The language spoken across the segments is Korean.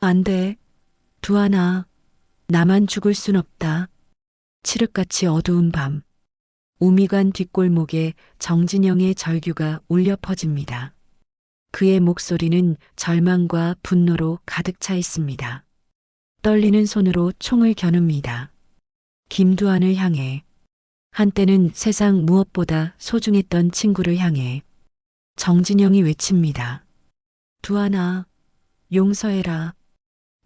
안 돼. 두하나, 나만 죽을 순 없다. 칠흑같이 어두운 밤. 우미관 뒷골목에 정진영의 절규가 울려 퍼집니다. 그의 목소리는 절망과 분노로 가득 차 있습니다. 떨리는 손으로 총을 겨눕니다. 김두한을 향해. 한때는 세상 무엇보다 소중했던 친구를 향해. 정진영이 외칩니다. 두하나, 용서해라.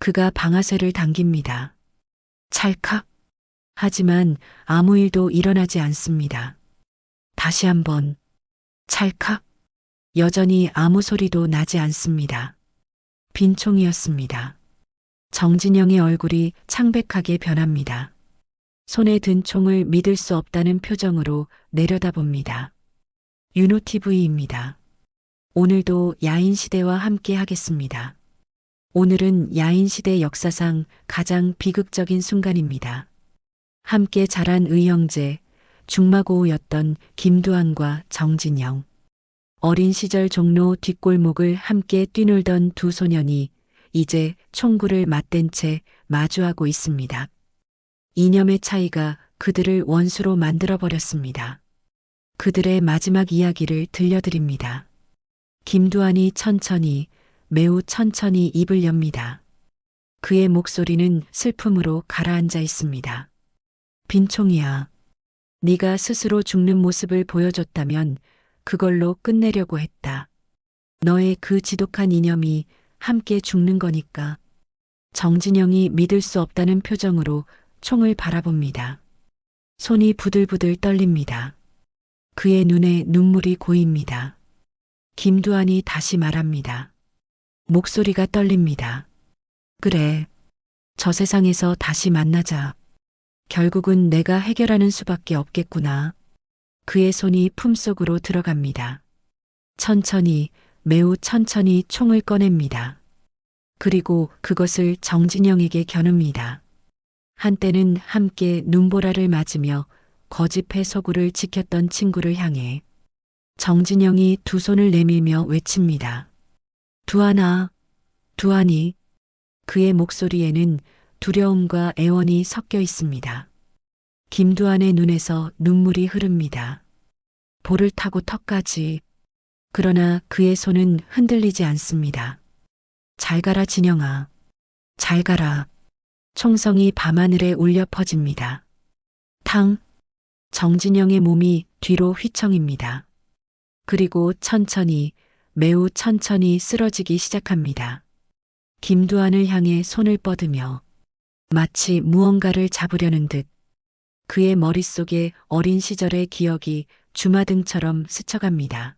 그가 방아쇠를 당깁니다. 찰칵. 하지만 아무 일도 일어나지 않습니다. 다시 한번. 찰칵. 여전히 아무 소리도 나지 않습니다. 빈 총이었습니다. 정진영의 얼굴이 창백하게 변합니다. 손에 든 총을 믿을 수 없다는 표정으로 내려다봅니다. 윤호TV입니다. 오늘도 야인시대와 함께 하겠습니다. 오늘은 야인시대 역사상 가장 비극적인 순간입니다. 함께 자란 의형제, 중마고우였던 김두한과 정진영. 어린 시절 종로 뒷골목을 함께 뛰놀던 두 소년이 이제 총구를 맞댄 채 마주하고 있습니다. 이념의 차이가 그들을 원수로 만들어버렸습니다. 그들의 마지막 이야기를 들려드립니다. 김두한이 천천히, 매우 천천히 입을 엽니다. 그의 목소리는 슬픔으로 가라앉아 있습니다. 빈총이야. 네가 스스로 죽는 모습을 보여줬다면 그걸로 끝내려고 했다. 너의 그 지독한 이념이 함께 죽는 거니까. 정진영이 믿을 수 없다는 표정으로 총을 바라봅니다. 손이 부들부들 떨립니다. 그의 눈에 눈물이 고입니다. 김두한이 다시 말합니다. 목소리가 떨립니다. 그래. 저 세상에서 다시 만나자. 결국은 내가 해결하는 수밖에 없겠구나. 그의 손이 품속으로 들어갑니다. 천천히, 매우 천천히 총을 꺼냅니다. 그리고 그것을 정진영에게 겨눕니다. 한때는 함께 눈보라를 맞으며 거짓의 서구를 지켰던 친구를 향해 정진영이 두 손을 내밀며 외칩니다. 두하나, 두하니. 그의 목소리에는 두려움과 애원이 섞여 있습니다. 김두한의 눈에서 눈물이 흐릅니다. 볼을 타고 턱까지. 그러나 그의 손은 흔들리지 않습니다. 잘 가라 진영아. 잘 가라. 총성이 밤하늘에 울려 퍼집니다. 탕. 정진영의 몸이 뒤로 휘청입니다. 그리고 천천히, 매우 천천히 쓰러지기 시작합니다. 김두한을 향해 손을 뻗으며 마치 무언가를 잡으려는 듯 그의 머릿속에 어린 시절의 기억이 주마등처럼 스쳐갑니다.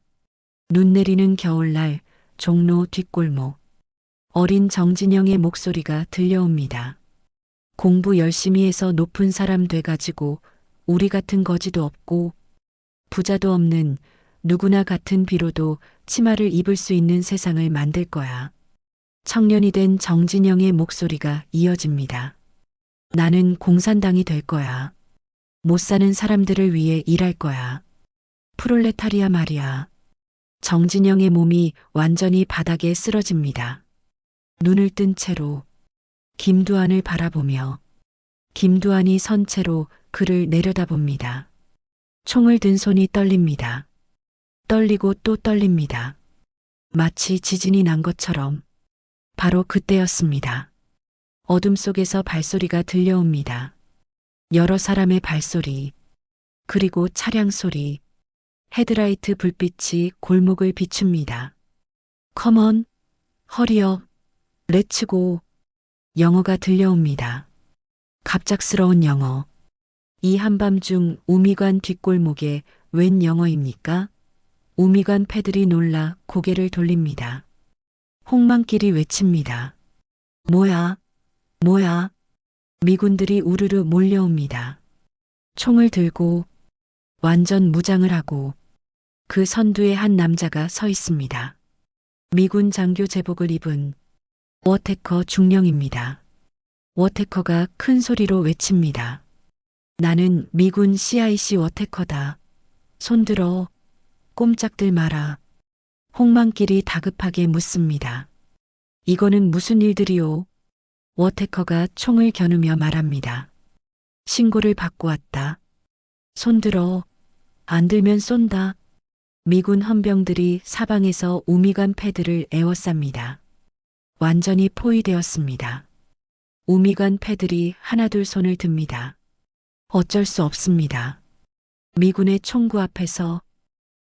눈 내리는 겨울날 종로 뒷골목. 어린 정진영의 목소리가 들려옵니다. 공부 열심히 해서 높은 사람 돼가지고 우리 같은 거지도 없고 부자도 없는 누구나 같은 비로도 치마를 입을 수 있는 세상을 만들 거야. 청년이 된 정진영의 목소리가 이어집니다. 나는 공산당이 될 거야. 못 사는 사람들을 위해 일할 거야. 프롤레타리아 말이야. 정진영의 몸이 완전히 바닥에 쓰러집니다. 눈을 뜬 채로 김두한을 바라보며 김두한이 선 채로 그를 내려다봅니다. 총을 든 손이 떨립니다. 떨리고 또 떨립니다. 마치 지진이 난 것처럼. 바로 그때였습니다. 어둠 속에서 발소리가 들려옵니다. 여러 사람의 발소리, 그리고 차량 소리, 헤드라이트 불빛이 골목을 비춥니다. 컴온, 허리업, 렛츠고. 영어가 들려옵니다. 갑작스러운 영어. 이 한밤중 우미관 뒷골목에 웬 영어입니까? 우미관 패들이 놀라 고개를 돌립니다. 홍만길이 외칩니다. 뭐야? 뭐야? 미군들이 우르르 몰려옵니다. 총을 들고 완전 무장을 하고 그 선두에 한 남자가 서 있습니다. 미군 장교 제복을 입은 워테커 중령입니다. 워테커가 큰 소리로 외칩니다. 나는 미군 CIC 워테커다. 손들어. 꼼짝들 마라. 홍만길이 다급하게 묻습니다. 이거는 무슨 일들이오? 워테커가 총을 겨누며 말합니다. 신고를 받고 왔다. 손들어. 안 들면 쏜다. 미군 헌병들이 사방에서 우미관 패드를 에워쌉니다. 완전히 포위되었습니다. 우미관 패들이 하나둘 손을 듭니다. 어쩔 수 없습니다. 미군의 총구 앞에서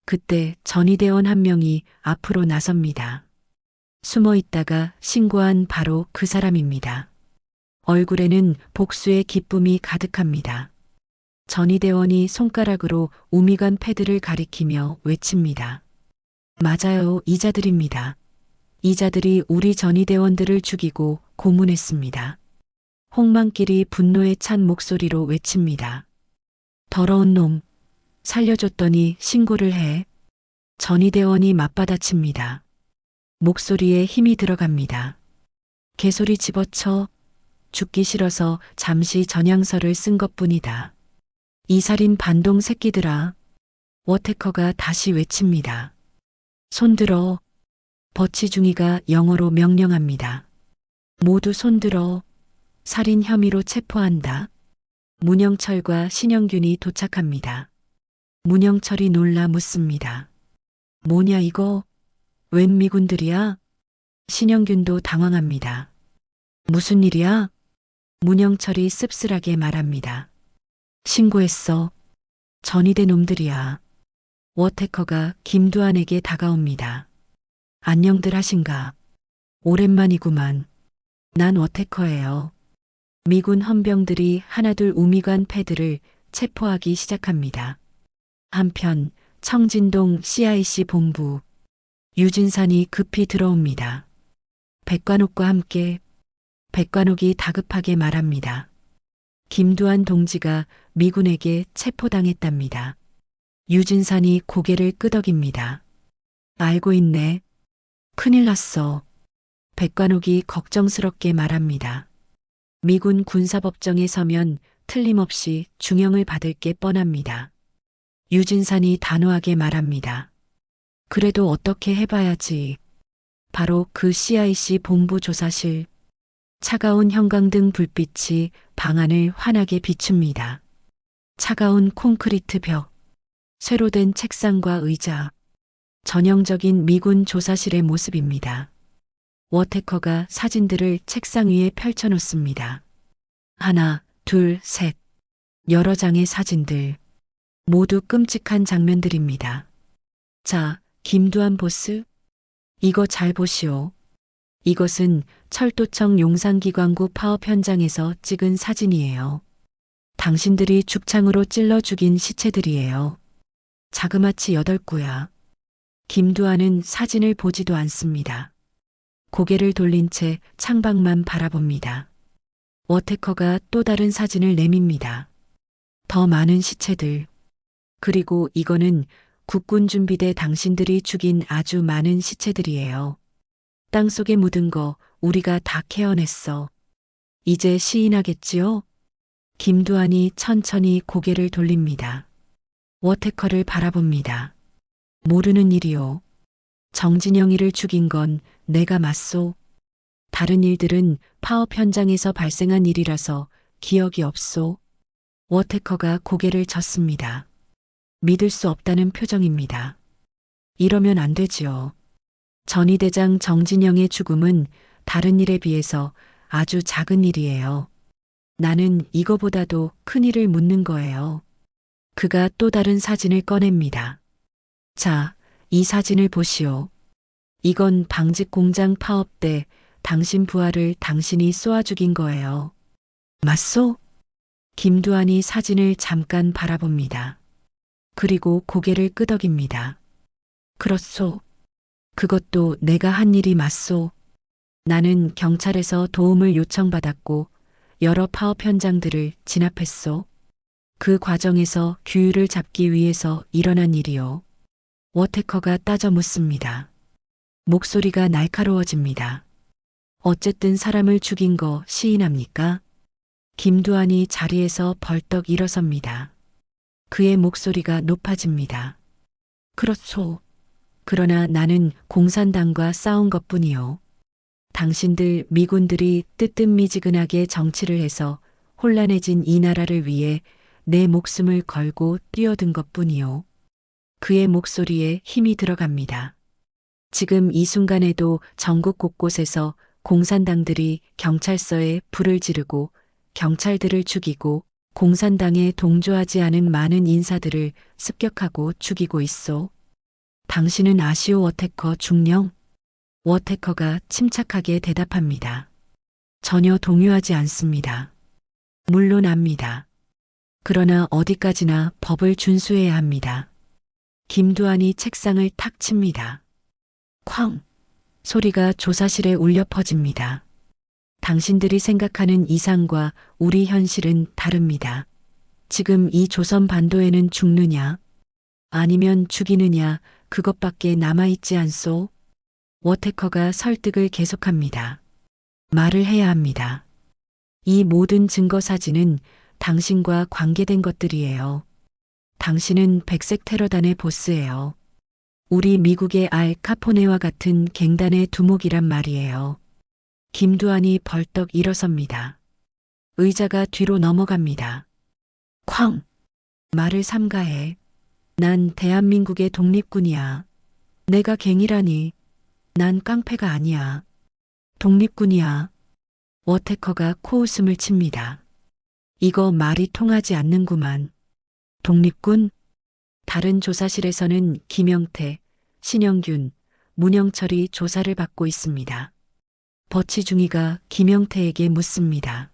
그때 전위대원 한 명이 앞으로 나섭니다. 숨어 있다가 신고한 바로 그 사람입니다. 얼굴에는 복수의 기쁨이 가득합니다. 전위대원이 손가락으로 우미관 패드를 가리키며 외칩니다. 맞아요, 이자들입니다. 이자들이 우리 전위대원들을 죽이고 고문했습니다. 홍만길이 분노에 찬 목소리로 외칩니다. 더러운 놈, 살려줬더니 신고를 해. 전위대원이 맞받아칩니다. 목소리에 힘이 들어갑니다. 개소리 집어쳐. 죽기 싫어서 잠시 전향서를 쓴 것뿐이다. 이 살인 반동 새끼들아. 워테커가 다시 외칩니다. 손들어. 버치중이가 영어로 명령합니다. 모두 손들어. 살인 혐의로 체포한다. 문영철과 신영균이 도착합니다. 문영철이 놀라 묻습니다. 뭐냐 이거? 웬 미군들이야? 신영균도 당황합니다. 무슨 일이야? 문영철이 씁쓸하게 말합니다. 신고했어. 전위대 놈들이야. 워테커가 김두한에게 다가옵니다. 안녕들 하신가? 오랜만이구만. 난 워테커예요. 미군 헌병들이 하나둘 우미관 패드를 체포하기 시작합니다. 한편 청진동 CIC 본부 유진산이 급히 들어옵니다. 백관옥과 함께. 백관옥이 다급하게 말합니다. 김두한 동지가 미군에게 체포당했답니다. 유진산이 고개를 끄덕입니다. 알고 있네. 큰일 났어. 백관옥이 걱정스럽게 말합니다. 미군 군사법정에 서면 틀림없이 중형을 받을 게 뻔합니다. 유진산이 단호하게 말합니다. 그래도 어떻게 해봐야지. 바로 그 CIC 본부 조사실. 차가운 형광등 불빛이 방안을 환하게 비춥니다. 차가운 콘크리트 벽, 쇠로 된 책상과 의자. 전형적인 미군 조사실의 모습입니다. 워테커가 사진들을 책상 위에 펼쳐놓습니다. 하나, 둘, 셋. 여러 장의 사진들. 모두 끔찍한 장면들입니다. 자, 김두한 보스. 이거 잘 보시오. 이것은 철도청 용산기관구 파업 현장에서 찍은 사진이에요. 당신들이 죽창으로 찔러 죽인 시체들이에요. 자그마치 8구야. 김두한은 사진을 보지도 않습니다. 고개를 돌린 채 창밖만 바라봅니다. 워테커가 또 다른 사진을 내밉니다. 더 많은 시체들. 그리고 이거는 국군준비대 당신들이 죽인 아주 많은 시체들이에요. 땅속에 묻은 거 우리가 다 케어냈어. 이제 시인하겠지요? 김두한이 천천히 고개를 돌립니다. 워테커를 바라봅니다. 모르는 일이요. 정진영이를 죽인 건 내가 맞소. 다른 일들은 파업 현장에서 발생한 일이라서 기억이 없소. 워테커가 고개를 젓습니다. 믿을 수 없다는 표정입니다. 이러면 안 되지요. 전위대장 정진영의 죽음은 다른 일에 비해서 아주 작은 일이에요. 나는 이거보다도 큰 일을 묻는 거예요. 그가 또 다른 사진을 꺼냅니다. 자, 이 사진을 보시오. 이건 방직 공장 파업 때 당신 부하를 당신이 쏘아 죽인 거예요. 맞소? 김두한이 사진을 잠깐 바라봅니다. 그리고 고개를 끄덕입니다. 그렇소. 그것도 내가 한 일이 맞소. 나는 경찰에서 도움을 요청받았고 여러 파업 현장들을 진압했소. 그 과정에서 규율을 잡기 위해서 일어난 일이요. 워테커가 따져 묻습니다. 목소리가 날카로워집니다. 어쨌든 사람을 죽인 거 시인합니까? 김두한이 자리에서 벌떡 일어섭니다. 그의 목소리가 높아집니다. 그렇소. 그러나 나는 공산당과 싸운 것뿐이요. 당신들 미군들이 뜨뜻미지근하게 정치를 해서 혼란해진 이 나라를 위해 내 목숨을 걸고 뛰어든 것뿐이요. 그의 목소리에 힘이 들어갑니다. 지금 이 순간에도 전국 곳곳에서 공산당들이 경찰서에 불을 지르고 경찰들을 죽이고 공산당에 동조하지 않은 많은 인사들을 습격하고 죽이고 있소. 당신은 아시오 워테커 중령? 워테커가 침착하게 대답합니다. 전혀 동요하지 않습니다. 물론 압니다. 그러나 어디까지나 법을 준수해야 합니다. 김두한이 책상을 탁 칩니다. 쾅! 소리가 조사실에 울려 퍼집니다. 당신들이 생각하는 이상과 우리 현실은 다릅니다. 지금 이 조선 반도에는 죽느냐, 아니면 죽이느냐, 그것밖에 남아있지 않소? 워테커가 설득을 계속합니다. 말을 해야 합니다. 이 모든 증거 사진은 당신과 관계된 것들이에요. 당신은 백색 테러단의 보스예요. 우리 미국의 알 카포네와 같은 갱단의 두목이란 말이에요. 김두한이 벌떡 일어섭니다. 의자가 뒤로 넘어갑니다. 쾅! 말을 삼가해. 난 대한민국의 독립군이야. 내가 갱이라니. 난 깡패가 아니야. 독립군이야. 워테커가 코웃음을 칩니다. 이거 말이 통하지 않는구만. 독립군? 다른 조사실에서는 김영태, 신영균, 문영철이 조사를 받고 있습니다. 버치중이가 김영태에게 묻습니다.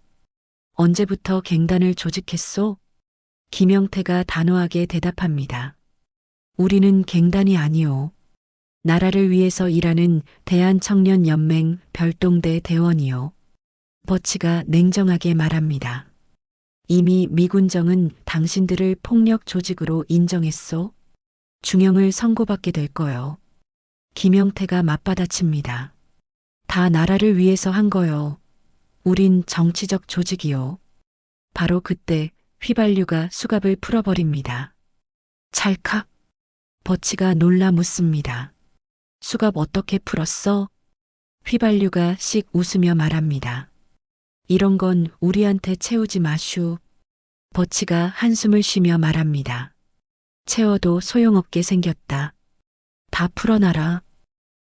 언제부터 갱단을 조직했소? 김영태가 단호하게 대답합니다. 우리는 갱단이 아니오. 나라를 위해서 일하는 대한청년연맹 별동대 대원이요. 버치가 냉정하게 말합니다. 이미 미군정은 당신들을 폭력 조직으로 인정했소. 중형을 선고받게 될 거요. 김영태가 맞받아칩니다. 다 나라를 위해서 한 거요. 우린 정치적 조직이요. 바로 그때 휘발유가 수갑을 풀어버립니다. 찰칵. 버치가 놀라 묻습니다. 수갑 어떻게 풀었어? 휘발유가 씩 웃으며 말합니다. 이런 건 우리한테 채우지 마슈. 버치가 한숨을 쉬며 말합니다. 채워도 소용없게 생겼다. 다 풀어놔라.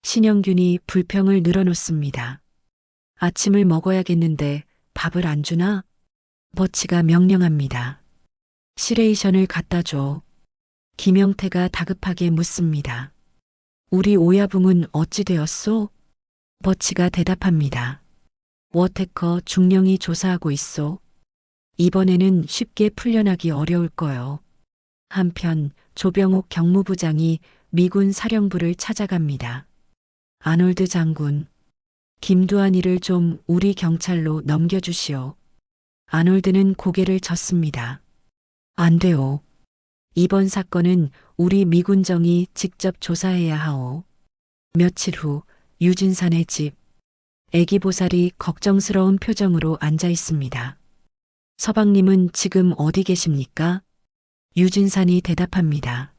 신영균이 불평을 늘어놓습니다. 아침을 먹어야겠는데 밥을 안 주나? 버치가 명령합니다. 시레이션을 갖다 줘. 김영태가 다급하게 묻습니다. 우리 오야붕은 어찌 되었소? 버치가 대답합니다. 워테커 중령이 조사하고 있소. 이번에는 쉽게 풀려나기 어려울 거요. 한편 조병옥 경무부장이 미군 사령부를 찾아갑니다. 아놀드 장군, 김두한이를 좀 우리 경찰로 넘겨주시오. 아놀드는 고개를 젓습니다. 안 돼요. 이번 사건은 우리 미군정이 직접 조사해야 하오. 며칠 후 유진산의 집. 애기보살이 걱정스러운 표정으로 앉아 있습니다. 서방님은 지금 어디 계십니까? 유진산이 대답합니다.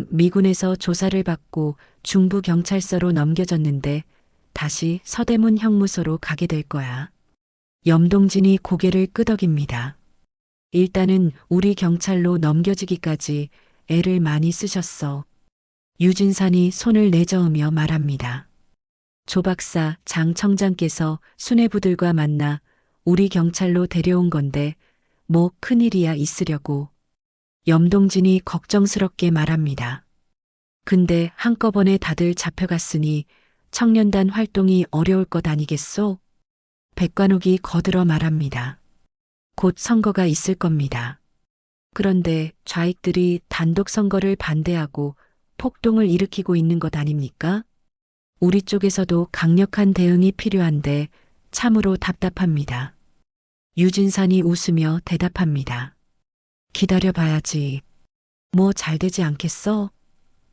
미군에서 조사를 받고 중부경찰서로 넘겨졌는데 다시 서대문 형무소로 가게 될 거야. 염동진이 고개를 끄덕입니다. 일단은 우리 경찰로 넘겨지기까지 애를 많이 쓰셨어. 유진산이 손을 내저으며 말합니다. 조 박사, 장 청장께서 수뇌부들과 만나 우리 경찰로 데려온 건데 뭐 큰일이야 있으려고. 염동진이 걱정스럽게 말합니다. 근데 한꺼번에 다들 잡혀갔으니 청년단 활동이 어려울 것 아니겠소? 백관옥이 거들어 말합니다. 곧 선거가 있을 겁니다. 그런데 좌익들이 단독 선거를 반대하고 폭동을 일으키고 있는 것 아닙니까? 우리 쪽에서도 강력한 대응이 필요한데 참으로 답답합니다. 유진산이 웃으며 대답합니다. 기다려봐야지. 뭐 잘 되지 않겠어?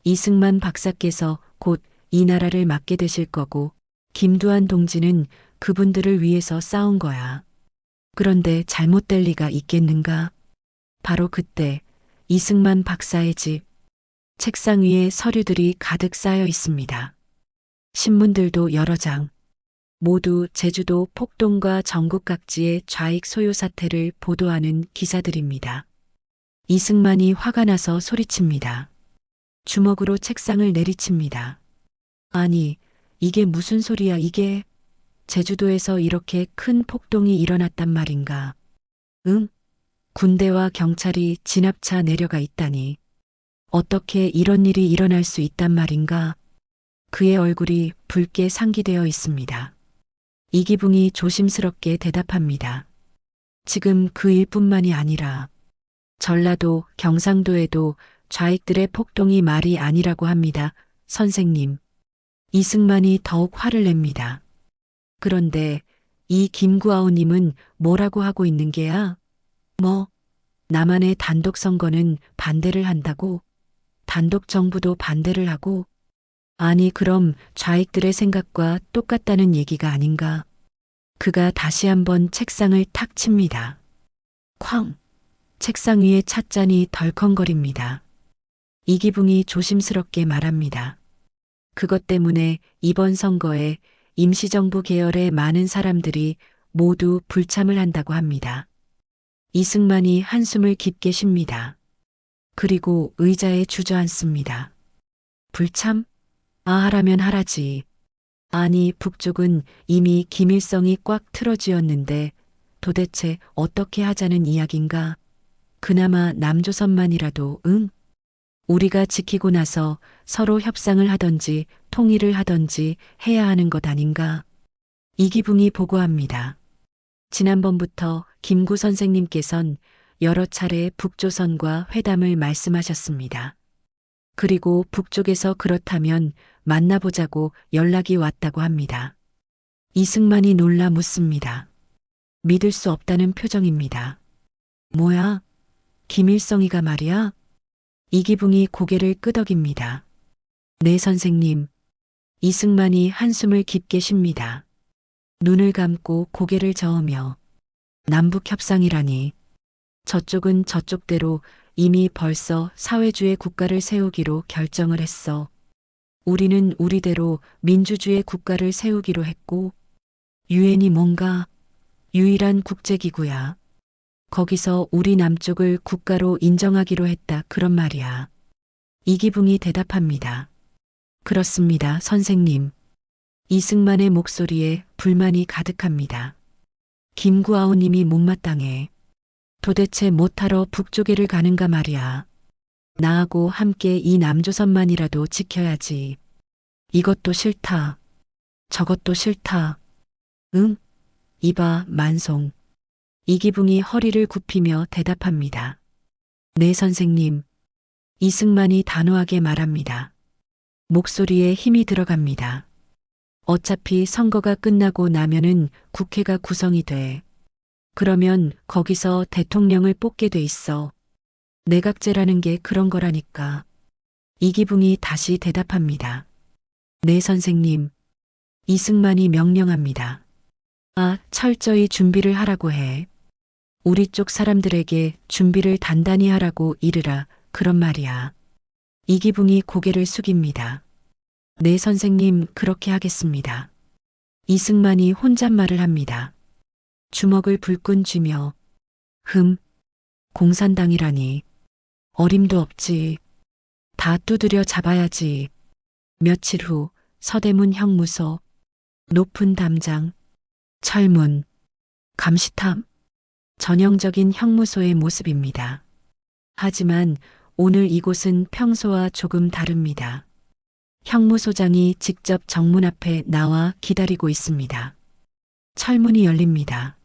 이승만 박사께서 곧 이 나라를 맡게 되실 거고 김두한 동지는 그분들을 위해서 싸운 거야. 그런데 잘못될 리가 있겠는가? 바로 그때 이승만 박사의 집. 책상 위에 서류들이 가득 쌓여 있습니다. 신문들도 여러 장. 모두 제주도 폭동과 전국 각지의 좌익 소요 사태를 보도하는 기사들입니다. 이승만이 화가 나서 소리칩니다. 주먹으로 책상을 내리칩니다. 아니, 이게 무슨 소리야 이게? 제주도에서 이렇게 큰 폭동이 일어났단 말인가? 응? 군대와 경찰이 진압차 내려가 있다니. 어떻게 이런 일이 일어날 수 있단 말인가? 그의 얼굴이 붉게 상기되어 있습니다. 이기붕이 조심스럽게 대답합니다. 지금 그 일뿐만이 아니라 전라도, 경상도에도 좌익들의 폭동이 말이 아니라고 합니다. 선생님. 이승만이 더욱 화를 냅니다. 그런데 이 김구아우님은 뭐라고 하고 있는 게야? 뭐, 남한의 단독 선거는 반대를 한다고? 단독 정부도 반대를 하고? 아니, 그럼 좌익들의 생각과 똑같다는 얘기가 아닌가? 그가 다시 한번 책상을 탁 칩니다. 쾅! 책상 위에 찻잔이 덜컹거립니다. 이기붕이 조심스럽게 말합니다. 그것 때문에 이번 선거에 임시정부 계열의 많은 사람들이 모두 불참을 한다고 합니다. 이승만이 한숨을 깊게 쉽니다. 그리고 의자에 주저앉습니다. 불참? 아, 하라면 하라지. 아니, 북쪽은 이미 김일성이 꽉 틀어쥐었는데 도대체 어떻게 하자는 이야긴가? 그나마 남조선만이라도 응? 우리가 지키고 나서 서로 협상을 하던지 통일을 하던지 해야 하는 것 아닌가? 이기붕이 보고합니다. 지난번부터 김구 선생님께선 여러 차례 북조선과 회담을 말씀하셨습니다. 그리고 북쪽에서 그렇다면 만나보자고 연락이 왔다고 합니다. 이승만이 놀라 묻습니다. 믿을 수 없다는 표정입니다. 뭐야? 김일성이가 말이야? 이기붕이 고개를 끄덕입니다. 네, 선생님. 이승만이 한숨을 깊게 쉽니다. 눈을 감고 고개를 저으며 남북 협상이라니. 저쪽은 저쪽대로 이미 벌써 사회주의 국가를 세우기로 결정을 했어. 우리는 우리대로 민주주의 국가를 세우기로 했고, 유엔이 뭔가 유일한 국제기구야. 거기서 우리 남쪽을 국가로 인정하기로 했다 그런 말이야. 이기붕이 대답합니다. 그렇습니다, 선생님. 이승만의 목소리에 불만이 가득합니다. 김구아우님이 못마땅해. 도대체 못하러 북쪽에를 가는가 말이야. 나하고 함께 이 남조선만이라도 지켜야지. 이것도 싫다. 저것도 싫다. 응? 이봐, 만송. 이기붕이 허리를 굽히며 대답합니다. 네, 선생님. 이승만이 단호하게 말합니다. 목소리에 힘이 들어갑니다. 어차피 선거가 끝나고 나면은 국회가 구성이 돼. 그러면 거기서 대통령을 뽑게 돼 있어. 내각제라는 게 그런 거라니까. 이기붕이 다시 대답합니다. 네, 선생님. 이승만이 명령합니다. 아, 철저히 준비를 하라고 해. 우리 쪽 사람들에게 준비를 단단히 하라고 이르라. 그런 말이야. 이기붕이 고개를 숙입니다. 네, 선생님, 그렇게 하겠습니다. 이승만이 혼잣말을 합니다. 주먹을 불끈 쥐며 공산당이라니. 어림도 없지. 다 두드려 잡아야지. 며칠 후 서대문 형무소, 높은 담장, 철문, 감시탑. 전형적인 형무소의 모습입니다. 하지만 오늘 이곳은 평소와 조금 다릅니다. 형무소장이 직접 정문 앞에 나와 기다리고 있습니다. 철문이 열립니다.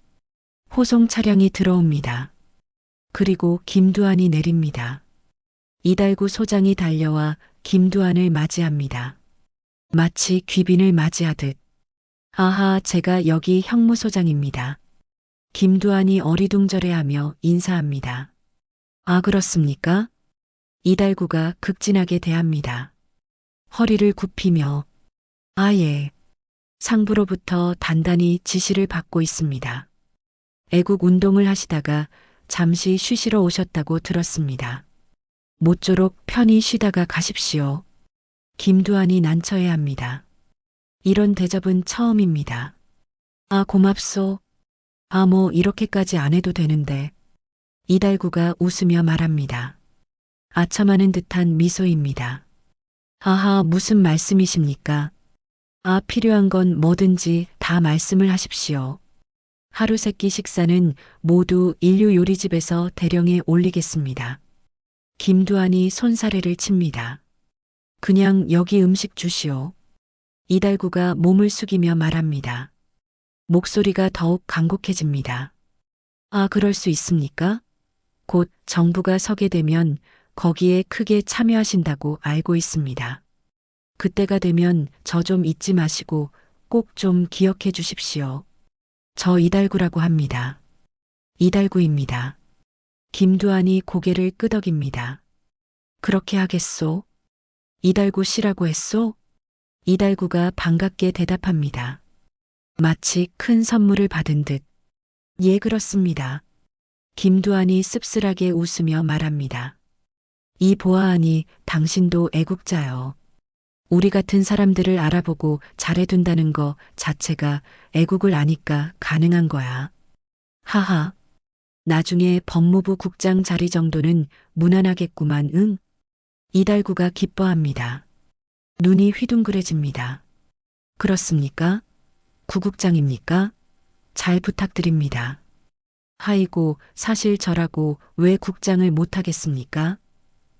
호송 차량이 들어옵니다. 그리고 김두한이 내립니다. 이달구 소장이 달려와 김두한을 맞이합니다. 마치 귀빈을 맞이하듯. 아하, 제가 여기 형무소장입니다. 김두한이 어리둥절해하며 인사합니다. 아, 그렇습니까? 이달구가 극진하게 대합니다. 허리를 굽히며 아, 예. 상부로부터 단단히 지시를 받고 있습니다. 애국 운동을 하시다가 잠시 쉬시러 오셨다고 들었습니다. 모쪼록 편히 쉬다가 가십시오. 김두한이 난처해합니다. 이런 대접은 처음입니다. 아, 고맙소. 아, 뭐, 이렇게까지 안 해도 되는데. 이달구가 웃으며 말합니다. 아첨하는 듯한 미소입니다. 아하, 무슨 말씀이십니까? 아, 필요한 건 뭐든지 다 말씀을 하십시오. 하루 세끼 식사는 모두 인류 요리집에서 대령에 올리겠습니다. 김두한이 손사래를 칩니다. 그냥 여기 음식 주시오. 이달구가 몸을 숙이며 말합니다. 목소리가 더욱 간곡해집니다. 아, 그럴 수 있습니까? 곧 정부가 서게 되면 거기에 크게 참여하신다고 알고 있습니다. 그때가 되면 저 좀 잊지 마시고 꼭 좀 기억해 주십시오. 저 이달구라고 합니다. 이달구입니다. 김두한이 고개를 끄덕입니다. 그렇게 하겠소? 이달구 씨라고 했소? 이달구가 반갑게 대답합니다. 마치 큰 선물을 받은 듯. 예, 그렇습니다. 김두한이 씁쓸하게 웃으며 말합니다. 이 보아하니 당신도 애국자요. 우리 같은 사람들을 알아보고 잘해둔다는 거 자체가 애국을 아니까 가능한 거야. 하하. 나중에 법무부 국장 자리 정도는 무난하겠구만, 응? 이달구가 기뻐합니다. 눈이 휘둥그레집니다. 그렇습니까? 구국장입니까? 잘 부탁드립니다. 아이고, 사실 저라고 왜 국장을 못하겠습니까?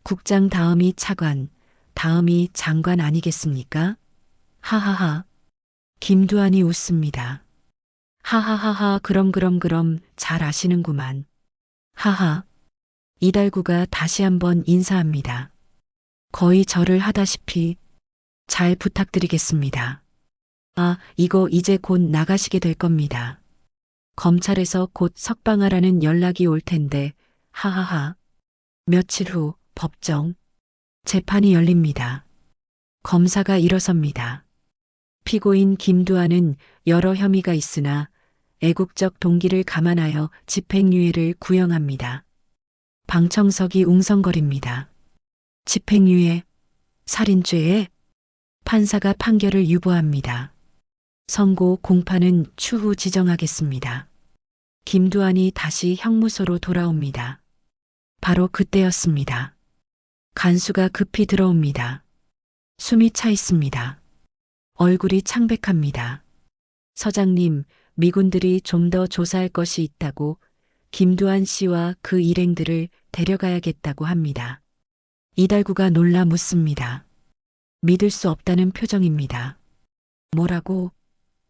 국장 다음이 차관, 다음이 장관 아니겠습니까? 하하하. 김두한이 웃습니다. 하하하하, 그럼 잘 아시는구만. 하하. 이달구가 다시 한번 인사합니다. 거의 절을 하다시피 잘 부탁드리겠습니다. 아, 이거 이제 곧 나가시게 될 겁니다. 검찰에서 곧 석방하라는 연락이 올 텐데, 하하하. 며칠 후 법정. 재판이 열립니다. 검사가 일어섭니다. 피고인 김두한은 여러 혐의가 있으나 애국적 동기를 감안하여 집행유예를 구형합니다. 방청석이 웅성거립니다. 집행유예, 살인죄에 판사가 판결을 유보합니다. 선고 공판은 추후 지정하겠습니다. 김두한이 다시 형무소로 돌아옵니다. 바로 그때였습니다. 간수가 급히 들어옵니다. 숨이 차 있습니다. 얼굴이 창백합니다. 서장님, 미군들이 좀 더 조사할 것이 있다고 김두한 씨와 그 일행들을 데려가야겠다고 합니다. 이달구가 놀라 묻습니다. 믿을 수 없다는 표정입니다. 뭐라고?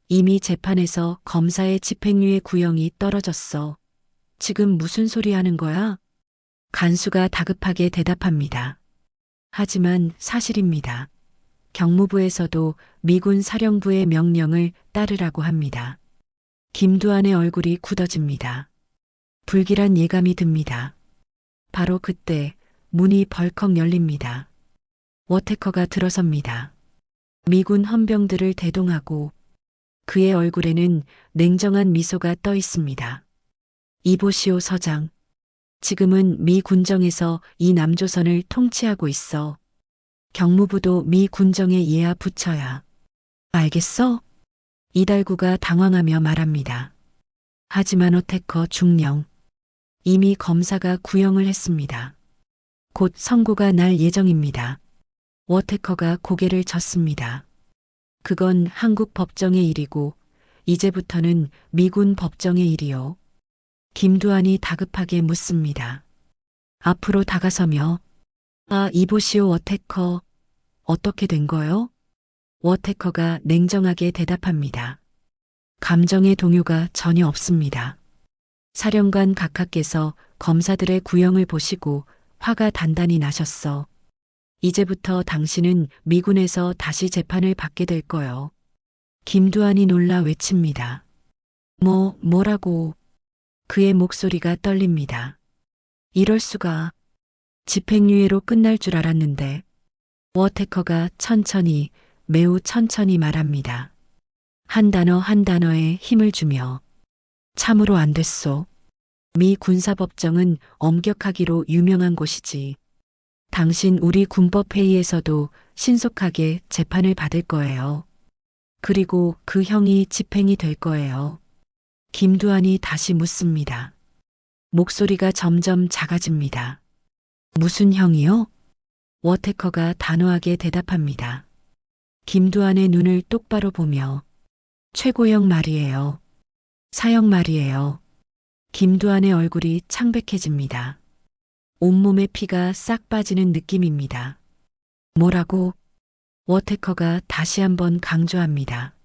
이미 재판에서 검사의 집행유예 구형이 떨어졌어. 지금 무슨 소리 하는 거야? 간수가 다급하게 대답합니다. 하지만 사실입니다. 경무부에서도 미군 사령부의 명령을 따르라고 합니다. 김두한의 얼굴이 굳어집니다. 불길한 예감이 듭니다. 바로 그때 문이 벌컥 열립니다. 워테커가 들어섭니다. 미군 헌병들을 대동하고 그의 얼굴에는 냉정한 미소가 떠 있습니다. 이보시오 서장. 지금은 미 군정에서 이 남조선을 통치하고 있어. 경무부도 미 군정의 예하 부처야. 알겠어? 이달구가 당황하며 말합니다. 하지만 어테커 중령. 이미 검사가 구형을 했습니다. 곧 선고가 날 예정입니다. 워테커가 고개를 젓습니다. 그건 한국 법정의 일이고 이제부터는 미군 법정의 일이요. 김두한이 다급하게 묻습니다. 앞으로 다가서며 아, 이보시오 워테커. 어떻게 된 거요? 워테커가 냉정하게 대답합니다. 감정의 동요가 전혀 없습니다. 사령관 각하께서 검사들의 구형을 보시고 화가 단단히 나셨어. 이제부터 당신은 미군에서 다시 재판을 받게 될 거요. 김두한이 놀라 외칩니다. 뭐라고? 그의 목소리가 떨립니다. 이럴 수가. 집행유예로 끝날 줄 알았는데. 워테커가 천천히, 매우 천천히 말합니다. 한 단어 한 단어에 힘을 주며. 참으로 안 됐소. 미 군사법정은 엄격하기로 유명한 곳이지. 당신 우리 군법회의에서도 신속하게 재판을 받을 거예요. 그리고 그 형이 집행이 될 거예요. 김두한이 다시 묻습니다. 목소리가 점점 작아집니다. 무슨 형이요? 워테커가 단호하게 대답합니다. 김두한의 눈을 똑바로 보며 최고형 말이에요. 사형 말이에요. 김두한의 얼굴이 창백해집니다. 온몸에 피가 싹 빠지는 느낌입니다. 뭐라고? 워테커가 다시 한번 강조합니다.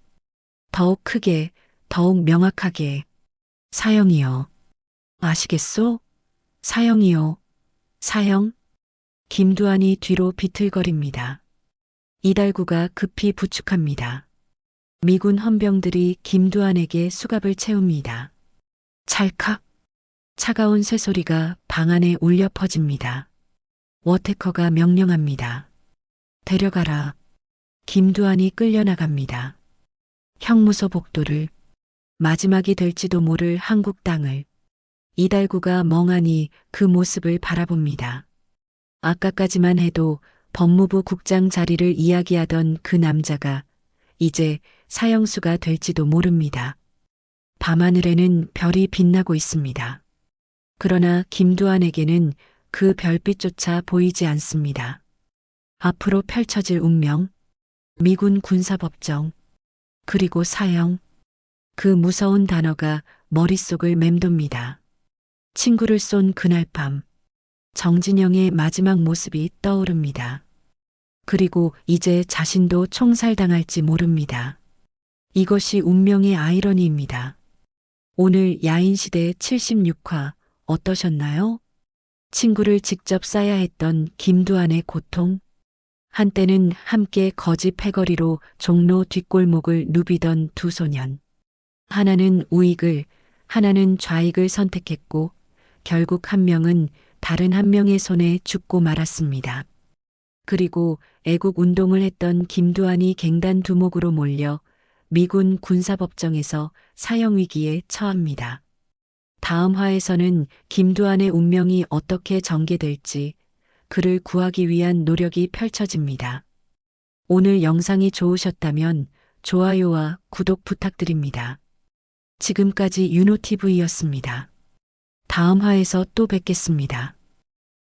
더욱 크게, 더욱 명확하게. 사형이요. 아시겠소? 사형이요. 사형? 김두한이 뒤로 비틀거립니다. 이달구가 급히 부축합니다. 미군 헌병들이 김두한에게 수갑을 채웁니다. 찰칵. 차가운 쇠소리가 방 안에 울려 퍼집니다. 워테커가 명령합니다. 데려가라. 김두한이 끌려나갑니다. 형무소 복도를, 마지막이 될지도 모를 한국 땅을. 이달구가 멍하니 그 모습을 바라봅니다. 아까까지만 해도 법무부 국장 자리를 이야기하던 그 남자가 이제 사형수가 될지도 모릅니다. 밤하늘에는 별이 빛나고 있습니다. 그러나 김두한에게는 그 별빛조차 보이지 않습니다. 앞으로 펼쳐질 운명, 미군 군사법정, 그리고 사형. 그 무서운 단어가 머릿속을 맴돕니다. 친구를 쏜 그날 밤, 정진영의 마지막 모습이 떠오릅니다. 그리고 이제 자신도 총살당할지 모릅니다. 이것이 운명의 아이러니입니다. 오늘 야인시대 76화 어떠셨나요? 친구를 직접 쏴야 했던 김두한의 고통. 한때는 함께 거지 패거리로 종로 뒷골목을 누비던 두 소년. 하나는 우익을, 하나는 좌익을 선택했고 결국 한 명은 다른 한 명의 손에 죽고 말았습니다. 그리고 애국 운동을 했던 김두한이 갱단 두목으로 몰려 미군 군사법정에서 사형 위기에 처합니다. 다음 화에서는 김두한의 운명이 어떻게 전개될지 그를 구하기 위한 노력이 펼쳐집니다. 오늘 영상이 좋으셨다면 좋아요와 구독 부탁드립니다. 지금까지 윤호TV였습니다. 다음 화에서 또 뵙겠습니다.